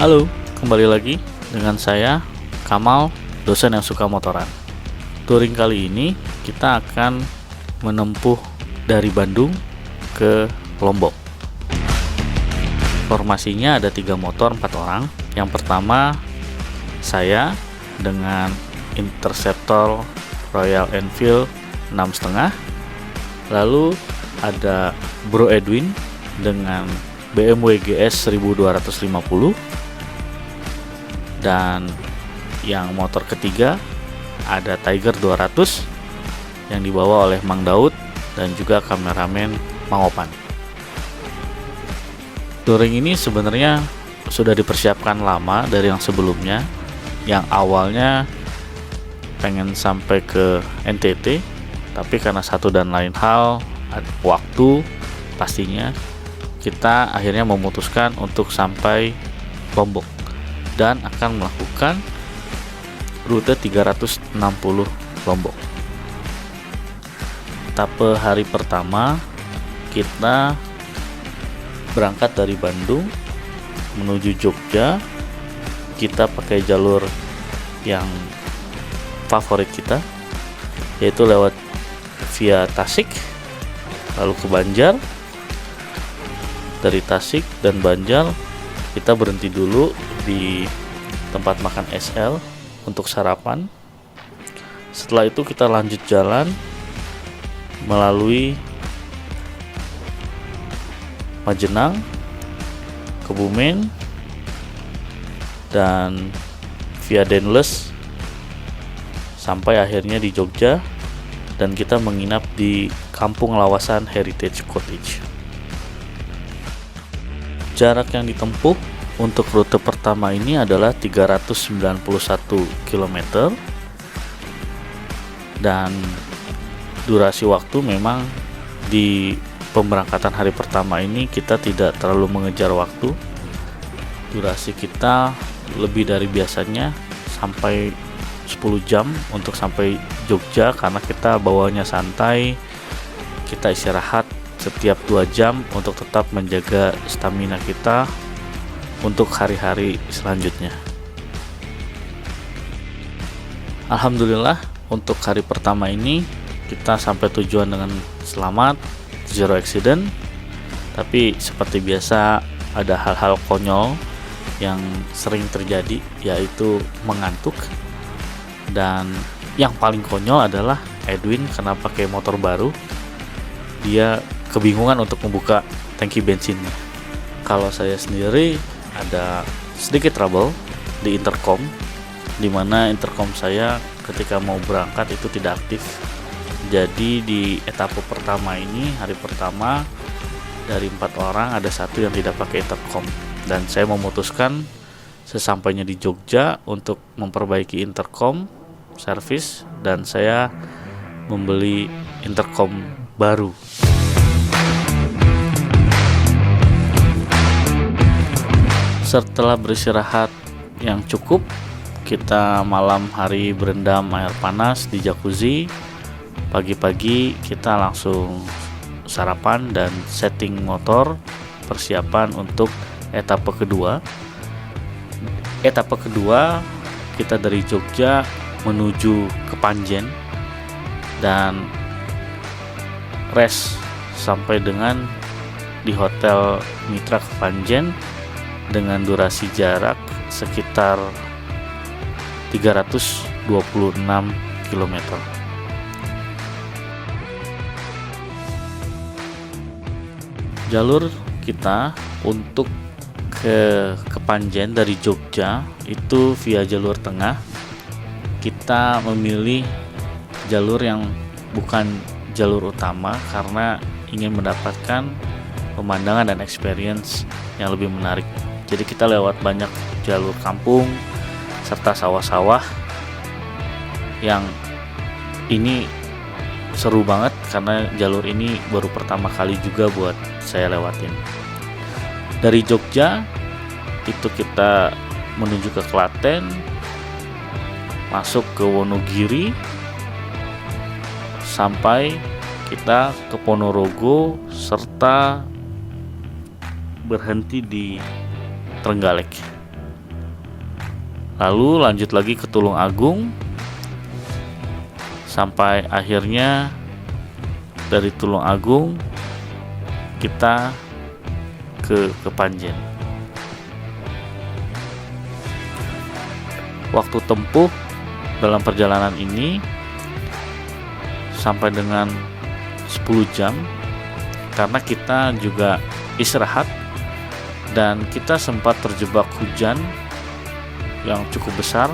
Halo, kembali lagi dengan saya Kamal, dosen yang suka motoran. Touring kali ini kita akan menempuh dari Bandung ke Lombok. Formasinya ada 3 motor 4 orang. Yang pertama saya dengan Interceptor Royal Enfield 6,5. Lalu ada Bro Edwin dengan BMW GS 1250. Dan yang motor ketiga ada Tiger 200 yang dibawa oleh Mang Daud dan juga kameramen Mang Opan. Touring ini sebenarnya sudah dipersiapkan lama dari yang sebelumnya. Yang awalnya pengen sampai ke NTT, tapi karena satu dan lain hal, waktu pastinya, kita akhirnya memutuskan untuk sampai Lombok dan akan melakukan rute 360 Lombok. Etape hari pertama kita berangkat dari Bandung menuju Jogja. Kita pakai jalur yang favorit kita, yaitu lewat via Tasik lalu ke Banjar. Dari Tasik dan Banjar kita berhenti dulu di tempat makan SL untuk sarapan. Setelah itu kita lanjut jalan melalui Majenang, Kebumen, dan via Denles sampai akhirnya di Jogja, dan kita menginap di Kampung Lawasan Heritage Cottage. Jarak yang ditempuh untuk rute pertama ini adalah 391 km, dan durasi waktu memang di pemberangkatan hari pertama ini kita tidak terlalu mengejar waktu. Durasi kita lebih dari biasanya, sampai 10 jam untuk sampai Jogja, karena kita bawanya santai. Kita istirahat setiap 2 jam untuk tetap menjaga stamina kita untuk hari-hari selanjutnya. Alhamdulillah untuk hari pertama ini kita sampai tujuan dengan selamat, zero accident. Tapi seperti biasa ada hal-hal konyol yang sering terjadi, yaitu mengantuk. Dan yang paling konyol adalah Edwin karena pakai motor baru, dia kebingungan untuk membuka tangki bensinnya. Kalau saya sendiri ada sedikit trouble di intercom, dimana intercom saya ketika mau berangkat itu tidak aktif. Jadi di etape pertama ini, hari pertama, dari 4 orang ada 1 yang tidak pakai intercom, dan saya memutuskan sesampainya di Jogja untuk memperbaiki intercom, servis, dan saya membeli intercom baru. Setelah beristirahat yang cukup, kita malam hari berendam air panas di jacuzzi. Pagi-pagi kita langsung sarapan dan setting motor, persiapan untuk etape kedua. Etape kedua kita dari Jogja menuju ke Panjen dan rest sampai dengan di Hotel Mitra Kepanjen dengan durasi jarak sekitar 326 km. Jalur kita untuk ke Kepanjen dari Jogja itu via jalur tengah. Kita memilih jalur yang bukan jalur utama karena ingin mendapatkan pemandangan dan experience yang lebih menarik. Jadi kita lewat banyak jalur kampung serta sawah-sawah yang ini seru banget karena jalur ini baru pertama kali juga buat saya lewatin. Dari Jogja itu kita menuju ke Klaten, masuk ke Wonogiri, sampai kita ke Ponorogo serta berhenti di Trenggalek. Lalu lanjut lagi ke Tulung Agung, sampai akhirnya dari Tulung Agung kita ke Kepanjen. Waktu tempuh dalam perjalanan ini sampai dengan 10 jam, karena kita juga istirahat dan kita sempat terjebak hujan yang cukup besar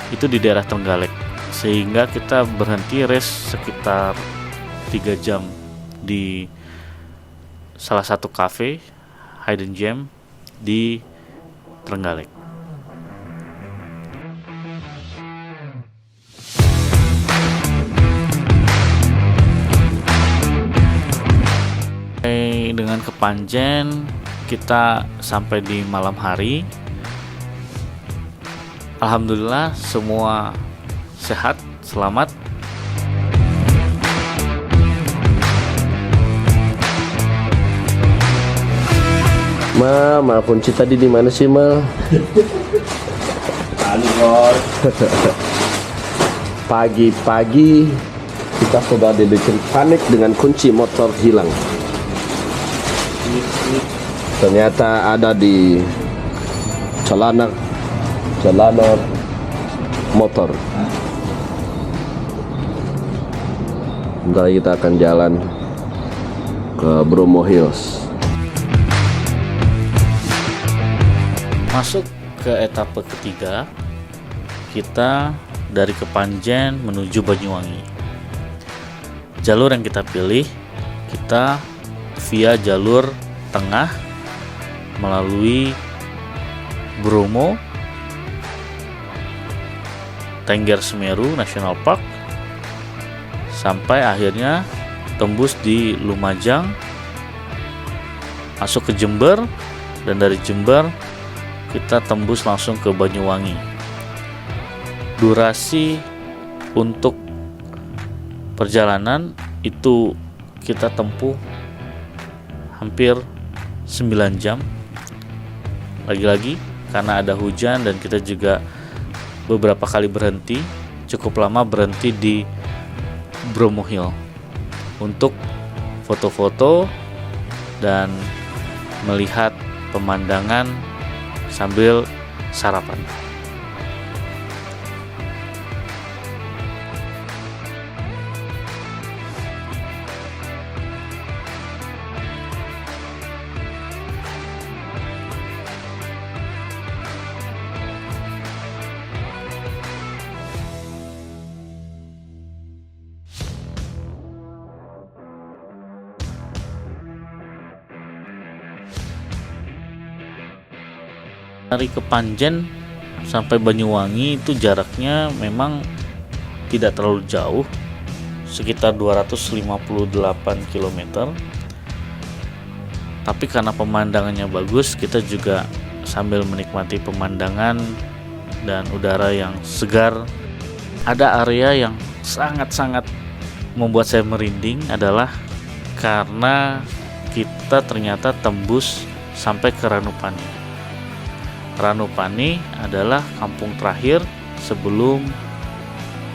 itu di daerah Trenggalek, sehingga kita berhenti rest sekitar 3 jam di salah satu cafe Hidden Gem di Trenggalek. Dengan Kepanjen kita sampai di malam hari. Alhamdulillah semua sehat, selamat. Ma, kunci tadi di mana sih, Ma? Pagi-pagi kita sudah dibikin panik dengan kunci motor hilang. Ternyata ada di celana motor. Bentar lagi kita akan jalan ke Bromo Hills. Masuk ke etape ketiga, kita dari Kepanjen menuju Banyuwangi. Jalur yang kita pilih, kita via jalur tengah melalui Bromo, Tengger Semeru National Park, sampai akhirnya tembus di Lumajang, masuk ke Jember, dan dari Jember kita tembus langsung ke Banyuwangi. Durasi untuk perjalanan itu kita tempuh hampir 9 jam. Lagi-lagi karena ada hujan dan kita juga beberapa kali berhenti, cukup lama berhenti di Bromo Hill untuk foto-foto dan melihat pemandangan sambil sarapan. Dari Kepanjen sampai Banyuwangi itu jaraknya memang tidak terlalu jauh, sekitar 258 km. Tapi karena pemandangannya bagus, kita juga sambil menikmati pemandangan dan udara yang segar. Ada area yang sangat-sangat membuat saya merinding adalah karena kita ternyata tembus sampai ke Ranupani. Ranupani adalah kampung terakhir sebelum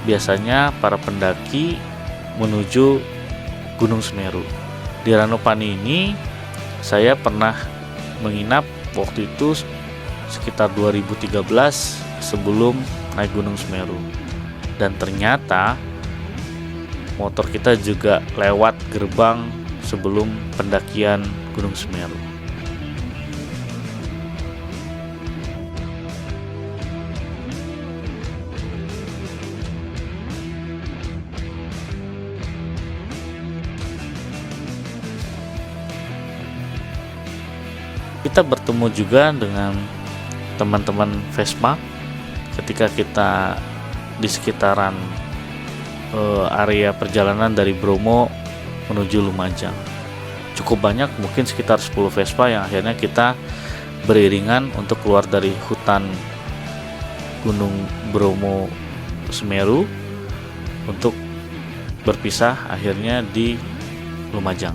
biasanya para pendaki menuju Gunung Semeru. Di Ranupani ini saya pernah menginap waktu itu sekitar 2013 sebelum naik Gunung Semeru. Dan ternyata motor kita juga lewat gerbang sebelum pendakian Gunung Semeru. Kita bertemu juga dengan teman-teman Vespa ketika kita di sekitaran area perjalanan dari Bromo menuju Lumajang. Cukup banyak, mungkin sekitar 10 Vespa yang akhirnya kita beriringan untuk keluar dari hutan Gunung Bromo Semeru untuk berpisah akhirnya di Lumajang.